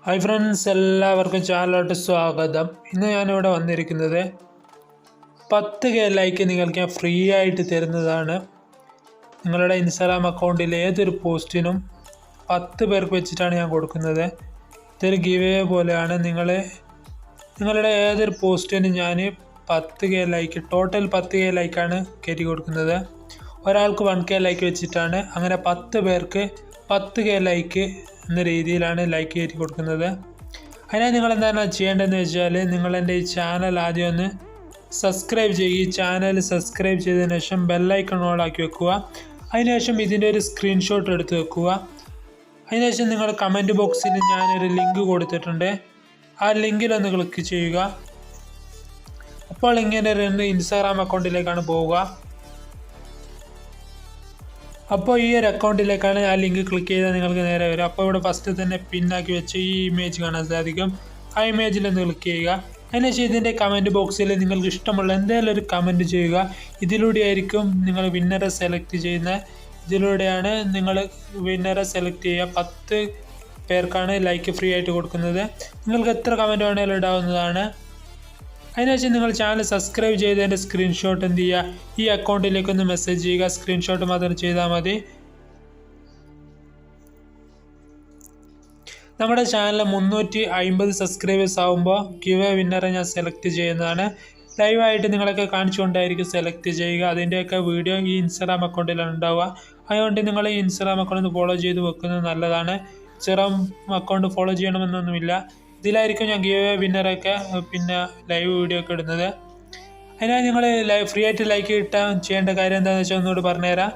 Hi friends, എല്ലാവർക്കും ചാനലിലോട്ട് സ്വാഗതം. ഇന്ന് ഞാനിവിടെ വന്നിരിക്കുന്നത് 10K ലൈക്ക് നിങ്ങൾക്ക് ഞാൻ ഫ്രീ ആയിട്ട് തരുന്നതാണ്. നിങ്ങളുടെ ഇൻസ്റ്റാഗ്രാം അക്കൗണ്ടിൽ ഏതൊരു പോസ്റ്റിനും 10 പേർക്ക് വെച്ചിട്ടാണ് ഞാൻ കൊടുക്കുന്നത്. ഇതൊരു ഗിവ് അവേ പോലെയാണ്. നിങ്ങളുടെ ഏതൊരു പോസ്റ്റിനും ഞാൻ 10K ലൈക്ക്, ടോട്ടൽ 10K ലൈക്കാണ് കയറ്റി കൊടുക്കുന്നത്. ഒരാൾക്ക് 1K ലൈക്ക് വെച്ചിട്ടാണ്. അങ്ങനെ 10 പേർക്ക് 10K ലൈക്ക് എന്ന രീതിയിലാണ് ലൈക്ക് കയറ്റി കൊടുക്കുന്നത്. അതിനായി നിങ്ങൾ എന്താണ് ചെയ്യേണ്ടതെന്ന് വെച്ചാൽ, നിങ്ങളെൻ്റെ ഈ ചാനൽ ആദ്യം ഒന്ന് സബ്സ്ക്രൈബ് ചെയ്യുക. ഈ ചാനൽ സബ്സ്ക്രൈബ് ചെയ്തതിന് ശേഷം ബെല്ലൈക്കൺ ഓൺ ആക്കി വെക്കുക. അതിനുശേഷം ഇതിൻ്റെ ഒരു സ്ക്രീൻഷോട്ട് എടുത്ത് വെക്കുക. അതിനുശേഷം നിങ്ങൾ കമൻറ്റ് ബോക്സിൽ ഞാനൊരു ലിങ്ക് കൊടുത്തിട്ടുണ്ട്. ആ ലിങ്കിലൊന്ന് ക്ലിക്ക് ചെയ്യുക. അപ്പോൾ ഇങ്ങനെ ഒരു ഇൻസ്റ്റാഗ്രാം അക്കൗണ്ടിലേക്കാണ് പോവുക. അപ്പോൾ ഈ ഒരു അക്കൗണ്ടിലേക്കാണ് ആ ലിങ്ക് ക്ലിക്ക് ചെയ്താൽ നിങ്ങൾക്ക് നേരെ വരും. അപ്പോൾ ഇവിടെ ഫസ്റ്റ് തന്നെ പിന്നാക്കി വെച്ച് ഈ ഇമേജ് കാണാൻ സാധിക്കും. ആ ഇമേജിലൊന്ന് ക്ലിക്ക് ചെയ്യുക. അതിനുശേഷം ഇതിൻ്റെ കമൻറ്റ് ബോക്സിൽ നിങ്ങൾക്ക് ഇഷ്ടമുള്ള എന്തെങ്കിലും ഒരു കമൻറ്റ് ചെയ്യുക. ഇതിലൂടെയായിരിക്കും നിങ്ങൾ വിന്നറെ സെലക്ട് ചെയ്യുന്നത്. ഇതിലൂടെയാണ് നിങ്ങൾ വിന്നറെ സെലക്ട് ചെയ്യുക. 10 പേർക്കാണ് ലൈക്ക് ഫ്രീ ആയിട്ട് കൊടുക്കുന്നത്. നിങ്ങൾക്ക് എത്ര കമൻറ്റ് വേണമെങ്കിലും ഇടാവുന്നതാണ്. അതിനുശേഷം നിങ്ങൾ ചാനൽ സബ്സ്ക്രൈബ് ചെയ്തതിൻ്റെ സ്ക്രീൻഷോട്ട് എന്ത് ചെയ്യുക, ഈ അക്കൗണ്ടിലേക്കൊന്ന് മെസ്സേജ് ചെയ്യുക. സ്ക്രീൻഷോട്ട് മാത്രം ചെയ്താൽ മതി. നമ്മുടെ ചാനൽ 350 സബ്സ്ക്രൈബേഴ്സ് ആകുമ്പോൾ ഗിവ് വിന്നറെ ഞാൻ സെലക്ട് ചെയ്യുന്നതാണ്. ലൈവായിട്ട് നിങ്ങളൊക്കെ കാണിച്ചുകൊണ്ടായിരിക്കും സെലക്ട് ചെയ്യുക. അതിൻ്റെയൊക്കെ വീഡിയോ ഈ ഇൻസ്റ്റാഗ്രാം അക്കൗണ്ടിലാണ് ഉണ്ടാവുക. അതുകൊണ്ട് നിങ്ങൾ ഈ ഇൻസ്റ്റാഗ്രാം അക്കൗണ്ട് ഫോളോ ചെയ്ത് വെക്കുന്നത് നല്ലതാണ്. ഇൻസ്റ്റാഗ്രാം അക്കൗണ്ട് ഫോളോ ചെയ്യണമെന്നൊന്നുമില്ല. ഇതിലായിരിക്കും ഞാൻ ഗിവ് വിന്നറൊക്കെ പിന്നെ ലൈവ് വീഡിയോ ഒക്കെ ഇടുന്നത്. അതിനായി നിങ്ങൾ ഫ്രീ ആയിട്ട് ലൈക്ക് കിട്ടാൻ ചെയ്യേണ്ട കാര്യം എന്താണെന്ന് വെച്ചാൽ ഒന്നുകൂടി പറഞ്ഞുതരാം.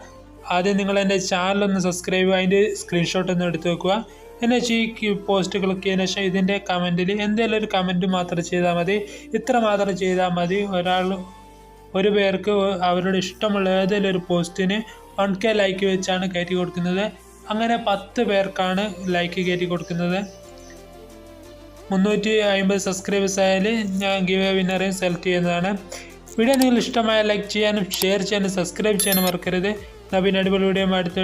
ആദ്യം നിങ്ങൾ എൻ്റെ ചാനലൊന്ന് സബ്സ്ക്രൈബ് ചെയ്യുക. അതിൻ്റെ സ്ക്രീൻഷോട്ട് ഒന്ന് എടുത്ത് വെക്കുക. എന്നുവെച്ചാൽ ഈ പോസ്റ്റ് ക്ലിക്ക് ചെയ്തതിന് ശേഷം ഇതിൻ്റെ കമൻറ്റിൽ എന്തെങ്കിലും ഒരു കമൻറ്റ് മാത്രം ചെയ്താൽ മതി. ഇത്ര മാത്രം ചെയ്താൽ മതി. ഒരു പേർക്ക് അവരുടെ ഇഷ്ടമുള്ള ഏതെങ്കിലും ഒരു പോസ്റ്റിന് 1K ലൈക്ക് വെച്ചാണ് കയറ്റി കൊടുക്കുന്നത്. അങ്ങനെ 10 പേർക്കാണ് ലൈക്ക് കയറ്റി കൊടുക്കുന്നത്. 350 സബ്സ്ക്രൈബേഴ്സ് ആയാൽ ഞാൻ ഗിവ് അവേ വിന്നറെ സെലക്ട് ചെയ്യുന്നതാണ്. വീഡിയോ നിങ്ങൾ ഇഷ്ടമായ ലൈക്ക് ചെയ്യാനും ഷെയർ ചെയ്യാനും സബ്സ്ക്രൈബ് ചെയ്യാനും മറക്കരുത്. പിന്നെ അടിപൊളി വീഡിയോ അടുത്ത